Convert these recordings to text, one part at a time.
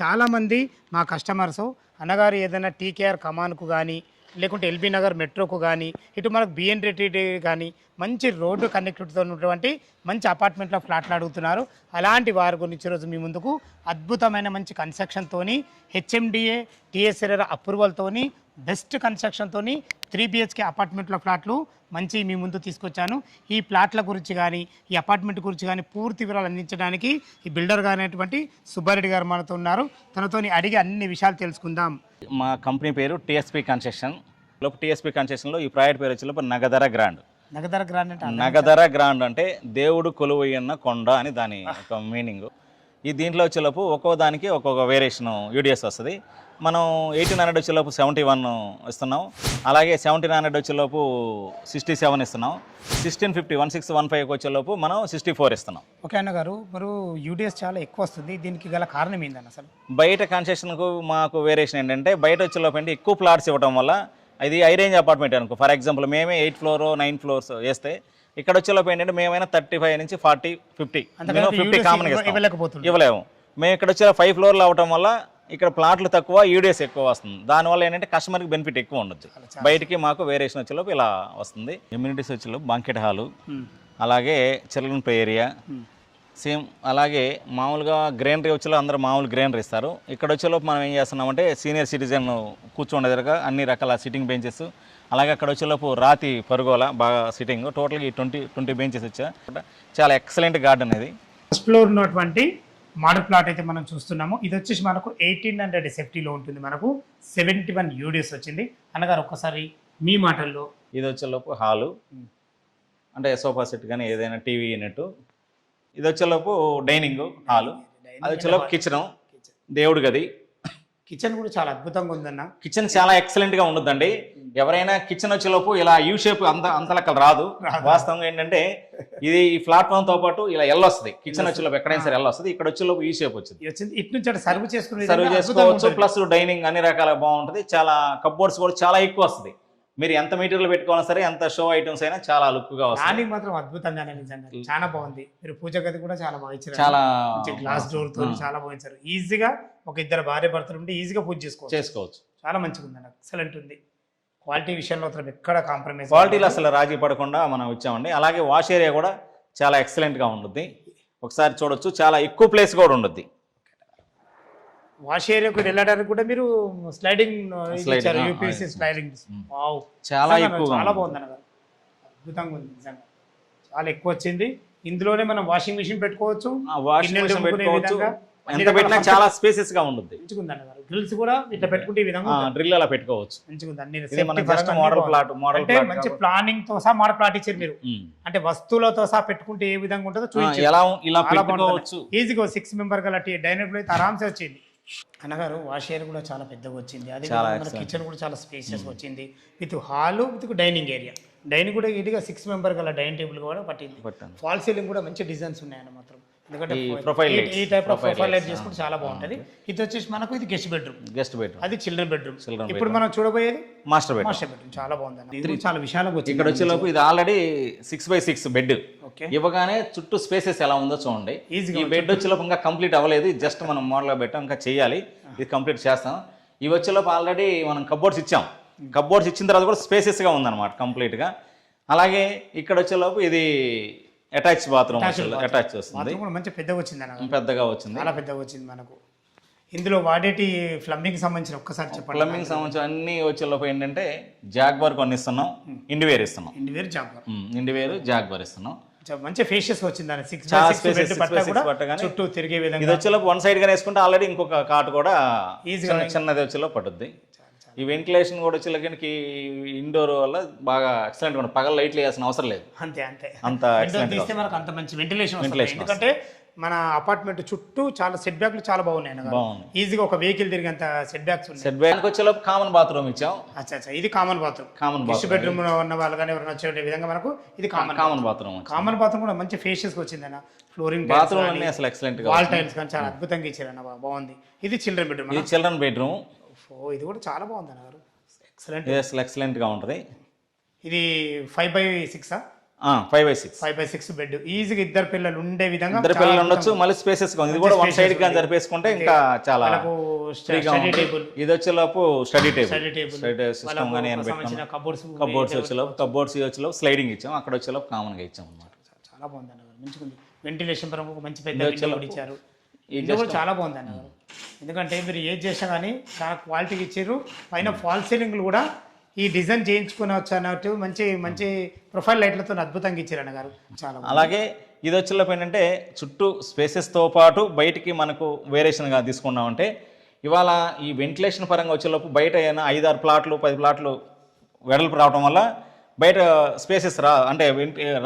చాలామంది మా కస్టమర్స్ అన్నగారు ఏదైనా టీకేఆర్ కమాన్కు కానీ లేకుంటే ఎల్బీ నగర్ మెట్రోకు కానీ ఇటు మనకు బిఎన్ రెడ్డి కానీ మంచి రోడ్డు కనెక్టివిటీతో ఉన్నటువంటి మంచి అపార్ట్మెంట్లో ఫ్లాట్లు అడుగుతున్నారు. అలాంటి వారి గురించి ఈరోజు మీ ముందుకు అద్భుతమైన మంచి కన్స్ట్రక్షన్తోని హెచ్ఎండిఏ టీఎస్ఎల్ఆర్ అప్రూవల్తోని బెస్ట్ కన్స్ట్రక్షన్తోని 3 BHK అపార్ట్మెంట్లో ఫ్లాట్లు మంచి మీ ముందు తీసుకొచ్చాను. ఈ ప్లాట్ల గురించి కానీ ఈ అపార్ట్మెంట్ గురించి కానీ పూర్తి వివరాలు అందించడానికి ఈ బిల్డర్ గారైనటువంటి సుబ్బారెడ్డి గారు మనతో ఉన్నారు. తనతో అడిగి అన్ని విషయాలు తెలుసుకుందాం. మా కంపెనీ పేరు టీఎస్పీ కన్స్ట్రక్షన్. టీఎస్పీ కన్స్ట్రక్షన్లో ఈ ప్రాజెక్ట్ పేరు వచ్చేలోపు నగధర గ్రాండ్. నగధర గ్రాండ్ అంటే నగధర గ్రాండ్ అంటే దేవుడు కొలువయ్యన్న కొండ అని దాని ఒక మీనింగ్. ఈ దీంట్లో వచ్చేలోపు ఒక్కో దానికి ఒక్కొక్క వేరియేషన్ యూడిఎస్ వస్తుంది. మనం 1800 వచ్చేలోపు 71 ఇస్తున్నాం. అలాగే 1700 వచ్చేలోపు 67 ఇస్తున్నాం. 1650 1615 వచ్చేలోపు మనం 64 ఇస్తున్నాం. ఓకే అన్నగారు, మరి యూడిఎస్ చాలా ఎక్కువ వస్తుంది, దీనికి గల కారణం ఏంటన్న? అసలు బయట కన్స్ట్రక్షన్కు మాకు వేరియేషన్ ఏంటంటే బయట వచ్చేలోపు అంటే ఎక్కువ ప్లాట్స్ ఇవ్వడం వల్ల ఇది హై రేంజ్ అపార్ట్మెంట్ అనుకో. ఫర్ ఎగ్జాంపుల్ మేమే 8 ఫ్లోర్ 9 ఫ్లోర్స్ వేస్తే ఇక్కడ వచ్చేలోపు ఏంటంటే మేమైనా 35 నుంచి 40 50 కామన్గా ఇవ్వలేము. మేము ఇక్కడ వచ్చే 5 ఫ్లోర్లు అవ్వటం వల్ల ఇక్కడ ప్లాట్లు తక్కువ, యూడిఎస్ ఎక్కువ వస్తుంది. దానివల్ల ఏంటంటే కస్టమర్కి బెనిఫిట్ ఎక్కువ ఉండొచ్చు. బయటికి మాకు వేరియేషన్ వచ్చేలోపు ఇలా వస్తుంది. ఇమ్యూనిటీస్ వచ్చేలోపు బంకెట్ హాలు, అలాగే చిల్డ్రన్ ప్లే ఏరియా సేమ్. అలాగే మామూలుగా గ్రీనరీ వచ్చేలో అందరూ మామూలు గ్రీనరీ ఇస్తారు. ఇక్కడ వచ్చేలోపు మనం ఏం చేస్తున్నామంటే సీనియర్ సిటిజన్ కూర్చోండేదిగా అన్ని రకాల సిట్టింగ్ బెంచెస్, అలాగే అక్కడ వచ్చేలోపు రాతి పరుగోల బాగా సిట్టింగ్. టోటల్గా 20 బెంచెస్ వచ్చా. చాలా ఎక్సలెంట్ గార్డెన్ ఇది. ఫస్ట్ ఫ్లోర్ ఉన్నటువంటి మోడల్ ప్లాట్ అయితే మనం చూస్తున్నాము. ఇది వచ్చేసి మనకు 1800 SFTలో ఉంటుంది. మనకు 71 యూడిఎస్ వచ్చింది. అన్నగారు ఒక్కసారి మీ మాటల్లో. ఇది వచ్చేలోపు హాలు, అంటే సోఫా సెట్ కానీ ఏదైనా టీవీ యూనిట్. ఇది వచ్చేలోపు డైనింగ్ హాలు, అది వచ్చేలోపు కిచెన్, దేవుడి గది. కిచెన్ కూడా చాలా అద్భుతంగా ఉందన్న. కిచెన్ చాలా ఎక్సలెంట్గా ఉండదండి. ఎవరైనా కిచెన్ వచ్చేలోపు ఇలా యూ షేప్ అంతలెక్కలు రాదు. వాస్తవంగా ఏంటంటే ఇది ఈ ప్లాట్ఫామ్తో పాటు ఇలా ఎల్ వస్తుంది. కిచెన్ వచ్చేలోపు ఎక్కడైనా సరే ఎల్ వస్తుంది. ఇక్కడ వచ్చేలోపు యూ షేప్ వచ్చింది. ఇటు నుంచి సర్వ్ చేసుకోవచ్చు. ప్లస్ డైనింగ్ అన్ని రకాల బాగుంటుంది. చాలా కప్బోర్డ్స్ కూడా చాలా ఎక్కువ వస్తుంది. మీరు ఎంత మెటీరియల్ పెట్టుకోవాలన్నా సరే, ఎంత షో ఐటమ్స్ అయినా చాలా లుక్గా వస్తుంది. దానికి మాత్రం అద్భుతంగానే నిజంగా చాలా బాగుంది. మీరు పూజ గది కూడా చాలా బాగా ఇచ్చారు. చాలా గ్లాస్ డోర్ తో చాలా బాగా ఇచ్చారు. ఈజీగా ఒక 2 భార్య భర్తలు ఉంటే ఈజీగా పూజ చేసుకోవచ్చు. చాలా మంచిగా ఉంది, ఎక్సలెంట్ ఉంది. క్వాలిటీ విషయంలో ఎక్కడ కాంప్రమైజ్, క్వాలిటీలో అసలు రాజీ పడకుండా మనం ఇచ్చామండి. అలాగే వాష్ ఏరియా కూడా చాలా ఎక్సలెంట్గా ఉంటుంది. ఒకసారి చూడొచ్చు, చాలా ఎక్కువ ప్లేస్ కూడా ఉంటుంది. వాష్ ఏరియాకు వెళ్ళడానికి కూడా మీరు స్లైడింగ్ యూపీసీ స్లైడింగ్ చాలా ఎక్కువ, చాలా బాగుంది అన్నగారు. అద్భుతంగా ఉంది నిజంగా, చాలా ఎక్కువ వచ్చింది. ఇందులోనే మనం వాషింగ్ మిషన్ పెట్టుకోవచ్చు, ఎంత పెట్టినా చాలా స్పేసెస్ గా ఉంటుంది. డ్రిల్స్ కూడా ఇట్లా పెట్టుకుంటే ఈ విధంగా డ్రిల్ అలా పెట్టుకోవచ్చు. మంచి ప్లానింగ్ తో సహా మోడల్ ప్లాట్ ఇచ్చారు మీరు. అంటే వస్తువులతో సహా పెట్టుకుంటే ఏ విధంగా ఉంటుందో చూపించవచ్చు. ఈజీగా 6 మెంబర్ గల డైనింగ్ అయితే ఆరామ్సే వచ్చింది. అన్నగారు వాష్ ఏరియా కూడా చాలా పెద్దగా వచ్చింది. అదే కిచెన్ కూడా చాలా స్పేసియస్ వచ్చింది. With hall with dining area. Dining కూడా ఇదిగా 6 మెంబర్ గల డైనింగ్ టేబుల్ కూడా పట్టింది. ఫాల్ సీలింగ్ కూడా మంచి డిజైన్స్ ఉన్నాయన్న మాత్రం. ఎందుకంటే ఈ టైప్ ఆఫ్ ప్రొఫైల్ లైట్ చేసుకుంటే చాలా బాగుంటది. ఇది వచ్చేసి మనకు ఇది గెస్ట్ బెడ్రూమ్, అది చిల్డ్రన్ బెడ్రూమ్. ఇప్పుడు మనం చూడబోయేది మాస్టర్ బెడ్రూమ్. చాలా బాగుంది, చాలా విశాలంగా వచ్చింది. ఇక్కడ వచ్చేలోపు ఇది ఆల్రెడీ 6x6 బెడ్ ఇవ్వగానే చుట్టూ స్పేసెస్ ఎలా ఉందో చూడండి. ఈ బెడ్ వచ్చేలోపు ఇంకా కంప్లీట్ అవ్వలేదు, జస్ట్ మనం మోడల్ పెట్టాం, ఇంకా చేయాలి. ఇది కంప్లీట్ చేస్తాం. ఇవి వచ్చేలోపు ఆల్రెడీ మనం కబోర్డ్స్ ఇచ్చాం. కబోర్డ్స్ ఇచ్చిన తర్వాత కూడా స్పేసెస్గా ఉందన్నమాట కంప్లీట్గా. అలాగే ఇక్కడ వచ్చేలోపు ఇది అటాచ్ బాత్రూమ్, అటాచ్ వస్తుంది. మంచి పెద్దగా వచ్చింది అన్న, పెద్దగా వచ్చింది, చాలా పెద్దగా వచ్చింది. మనకు ఇందులో వాడేటి ప్లంబింగ్ సంబంధించిన ఒక్కసారి చెప్పండి. ప్లంబింగ్ సంబంధించిన అన్ని వచ్చేలోపు ఏంటంటే జాగ్వార్ కొన్ని ఇస్తున్నాం, ఇండివేర్ ఇస్తున్నాం. ఇండివేర్ జాగ్వార్ ఇస్తున్నాం. మంచి ఫేషియస్ వచ్చింది. చుట్టూ తిరిగే విధంగా ఇది వచ్చేలోపు 1 సైడ్ గా వేసుకుంటే ఆల్రెడీ ఇంకొక కాట్ కూడా చిన్నది వచ్చేలో పట్టుద్ది. ఈ వెంటిలేషన్ కూడా వచ్చేలకి ఇండోర్ వల్ల బాగా ఎక్సలెంట్ గా పగల లైట్లు వేయాల్సిన అవసరం లేదు. అంత మనకు అంత మంచి వెంటిలేషన్. ఎందుకంటే మన అపార్ట్మెంట్ చుట్టూ చాలా సెట్ బ్యాక్లు చాలా బాగున్నాయి. ఈజీగా ఒక వెహికల్ తిరిగేంత సెట్ బ్యాక్స్ ఉన్నాయి. సెట్ బ్యాక్ వచ్చేలోపు కామన్ బాత్రూమ్ ఇచ్చాం. ఇది కామన్ బాత్రూమ్. బెడ్రూమ్ ఉన్న వాళ్ళు కానీ ఎవరైనా వచ్చే విధంగా మనకు ఇది కామన్ బాత్రూమ్. కామన్ బాత్రూమ్ కూడా మంచి ఫేషియస్ వచ్చింది అన్న. ఫ్లోరింగ్ బాత్రూమ్ అన్ని అసలు ఎక్సలెంట్ గా, వాల్ టైల్స్ కానీ చాలా అద్భుతంగా ఇచ్చారన్న, బాగుంది. ఇది చిల్డ్రన్ బెడ్రూమ్. ఇది చిల్డ్రన్ బెడ్రూమ్. ఇది కూడా చాలా బాగుంది అన్నారు. ఎక్సలెంట్ గా ఉంటది. ఇది 5x6 5/6 5/6 బెడ్ ఈజీగా ఇద్దరు పిల్లలు ఉండే విధంగా ఇద్దరు పిల్లలు ఉండొచ్చు, మళ్ళీ స్పేసెస్ ఉంది. ఇది కూడా వన్ సైడ్ గా జరిపేసుకుంటే ఇంకా చాలా స్టడీ టేబుల్, ఇది వచ్చేలోపు study study table table, system కానీ సంబంధించిన కబోర్డ్స్ వచ్చేలోపు కబోర్డ్స్ వచ్చేలోపు స్లైడింగ్ ఇచ్చాం, అక్కడ వచ్చేలోపు కామన్ గా ఇచ్చాం అన్నమాట. చాలా బాగుంది అన్నగారు, మంచిగా ఉంది. వెంటిలేషన్ పరంగా ఒక మంచి పెద్ద విండో కూడా ఇచ్చారు. ఇది కూడా చాలా బాగుంది అన్నగారు, ఎందుకంటే మీరు ఏది చేసినా కానీ చాలా క్వాలిటీగా ఇచ్చారు. పైన ఫాల్ సీలింగ్లు కూడా ఈ డిజైన్ చేయించుకునవచ్చు అన్నట్టు మంచి మంచి ప్రొఫైల్ లైట్లతో అద్భుతంగా ఇచ్చారు అన్నగారు, చాలా బాగుంది. అలాగే ఇది వచ్చేలోపు ఏంటంటే చుట్టూ స్పేసెస్తో పాటు బయటికి మనకు వేరియేషన్గా తీసుకున్నామంటే ఇవాళ ఈ వెంటిలేషన్ పరంగా వచ్చేలోపు బయట అయినా 5-6 ప్లాట్లు 10 ప్లాట్లు వెడల్పు రావడం వల్ల బయట స్పేసెస్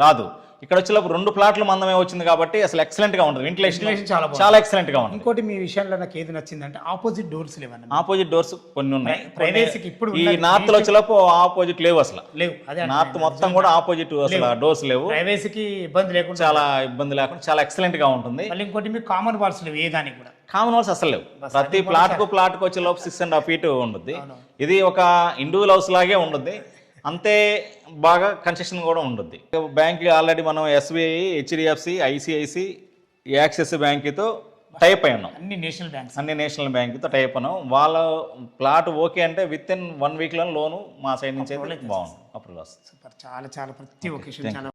రాదు. ఇక్కడ వచ్చేలోపు 2 ప్లాట్లు మందమే వచ్చింది కాబట్టి అసలు ఎక్సలెంట్గా ఉంటుంది, వెంటిలేషన్ చాలా ఎక్సలెంట్గా ఉంటుంది. ఇంకోటి మీ విషయంలో నాకు ఏది నచ్చిందంటే ఆపోజిట్ డోర్స్ లేవన్న, ఆపోజిట్ డోర్స్ కొన్ని ఉన్నాయి. ప్రైవేసీకి ఇప్పుడు ఈ నార్త్ లో వచ్చేలోపు ఆపోజిట్ లేవు, అసలు లేవు. అదే నార్త్ మొత్తం కూడా ఆపోజిట్ అసలు డోర్స్ లేవు, ప్రైవేసీకి ఇబ్బంది లేకుండా చాలా ఇబ్బంది లేకుండా చాలా ఎక్సలెంట్ గా ఉంటుంది. మళ్ళీ ఇంకోటి మీకు కామన్ వాల్స్ లేవు, ఏ దానికి కూడా కామన్ వాల్స్ అసలు లేవు. ప్రతి ప్లాట్ కు వచ్చేలోపు 6.5 feet ఉంటుంది. ఇది ఒక ఇండివిజువల్ హౌస్ లాగే ఉంటుంది, అంతే బాగా కన్స్ట్రక్షన్ కూడా ఉంటుంది. బ్యాంక్ ఆల్రెడీ మనం SBI, HDFC, ICICI, యాక్సిస్ బ్యాంక్తో టైప్ అయి ఉన్నాం. అన్ని నేషనల్ బ్యాంక్తో టైప్ ఉన్నాం. వాళ్ళ ప్లాట్ ఓకే అంటే విత్ ఇన్ 1 week లోను మా సైడ్ నుంచి అయితే బాగుంది, అప్రూవల్ వస్తుంది. చాలా చాలా ప్రతి ఒకేషన్ చాలా